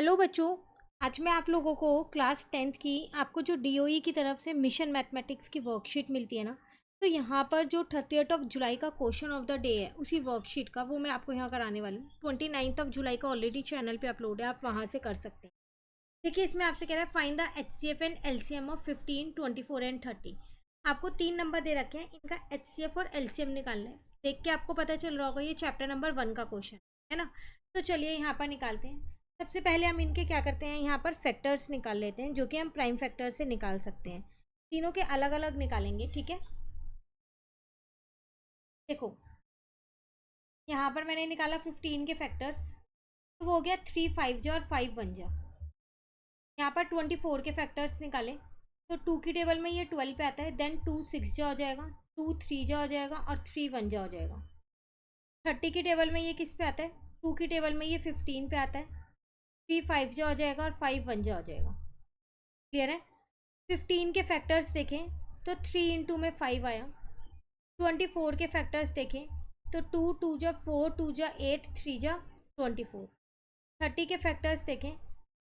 Hello बच्चों। आज मैं आप लोगों को क्लास 10th की आपको जो डीओई की तरफ से मिशन मैथमेटिक्स की वर्कशीट मिलती है ना, तो यहाँ पर जो 30th ऑफ जुलाई का क्वेश्चन ऑफ द डे है उसी वर्कशीट का वो मैं आपको यहाँ कराने वाली हूँ। 29th ऑफ जुलाई का ऑलरेडी चैनल पे अपलोड है, आप वहाँ से कर सकते हैं। देखिए, इसमें आपसे कह रहा है find the HCF and LCM of 15, 24 and 30। आपको 3 नंबर दे रखे हैं, इनका एचसीएफ और एलसीएम निकालना है। देख के आपको पता चल रहा होगा ये चैप्टर नंबर 1 का क्वेश्चन है ना। तो चलिए यहाँ पर निकालते हैं। सबसे पहले हम इनके क्या करते हैं, यहाँ पर फैक्टर्स निकाल लेते हैं जो कि हम प्राइम फैक्टर से निकाल सकते हैं। तीनों के अलग अलग निकालेंगे, ठीक है। देखो, यहाँ पर मैंने निकाला 15 के फैक्टर्स, तो वो हो गया 3 5 जा और 5 1 जा। यहाँ पर 24 के फैक्टर्स निकाले तो 2 की टेबल में ये 12 पे आता है, देन 2 6 जा हो जाएगा, 2 3 जा हो जाएगा और 3 1 जा हो जाएगा। 30 की टेबल में ये किस पे आता है, 2 की टेबल में ये 15 पे आता है, 3 5 जा हो जाएगा और 5 1 जा हो जाएगा। क्लियर है। 15 के फैक्टर्स देखें तो 3 इंटू में 5 आया। 24 के फैक्टर्स देखें तो 2 2 जा 4, 2 जा 8, 3 जा 24। 30 के फैक्टर्स देखें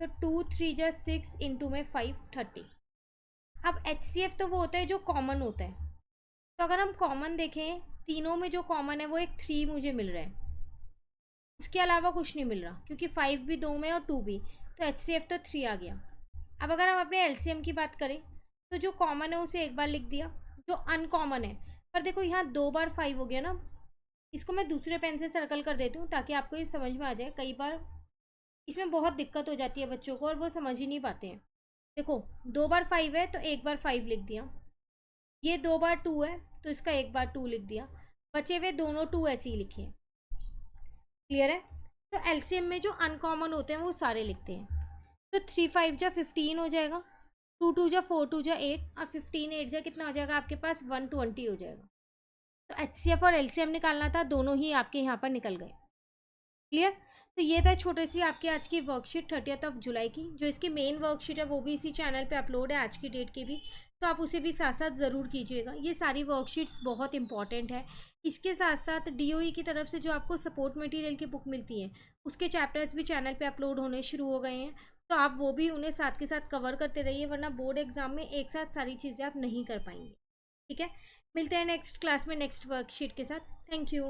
तो 2 3 जा 6 इंटू में 5 30। अब एचसीएफ तो वो होता है जो कॉमन होता है, तो अगर हम कॉमन देखें तीनों में जो कॉमन है वो एक 3 मुझे मिल रहा है, उसके अलावा कुछ नहीं मिल रहा क्योंकि 5 भी 2 में और 2 भी, तो एचसीएफ तो 3 आ गया। अब अगर हम अपने एलसीएम की बात करें तो जो कॉमन है उसे एक बार लिख दिया, जो अनकॉमन है, पर देखो यहाँ 2 बार 5 हो गया ना, इसको मैं दूसरे पेन से सर्कल कर देती हूँ ताकि आपको ये समझ में आ जाए। कई बार इसमें बहुत दिक्कत हो जाती है बच्चों को और वो समझ ही नहीं पाते हैं। देखो, 2 बार 5 है तो एक बार 5 लिख दिया, ये 2 बार 2 है तो इसका एक बार 2 लिख दिया, बचे हुए दोनों 2 ऐसे ही लिखे हैं। क्लियर है। तो एलसीएम में जो अनकॉमन होते हैं वो सारे लिखते हैं। तो 3 5 जा 15 हो जाएगा, 2 2 जा 4, 2 जा 8 और 15 8 जा कितना हो जाएगा आपके पास 120 हो जाएगा। तो एचसीएफ और एलसीएम निकालना था, दोनों ही आपके यहाँ पर निकल गए। क्लियर। तो ये था छोटी सी आपकी आज की वर्कशीट 30th ऑफ जुलाई की। जो इसकी मेन वर्कशीट है वो भी इसी चैनल पे अपलोड है आज की डेट की भी, तो आप उसे भी साथ साथ ज़रूर कीजिएगा। ये सारी वर्कशीट्स बहुत इंपॉर्टेंट है। इसके साथ साथ डीओई की तरफ से जो आपको सपोर्ट मटेरियल की बुक मिलती है उसके चैप्टर्स भी चैनल पे अपलोड होने शुरू हो गए हैं, तो आप वो भी उन्हें साथ के साथ कवर करते रहिए, वरना बोर्ड एग्जाम में एक साथ सारी चीज़ें आप नहीं कर पाएंगे। ठीक है, मिलते हैं नेक्स्ट क्लास में नेक्स्ट वर्कशीट के साथ। Thank you.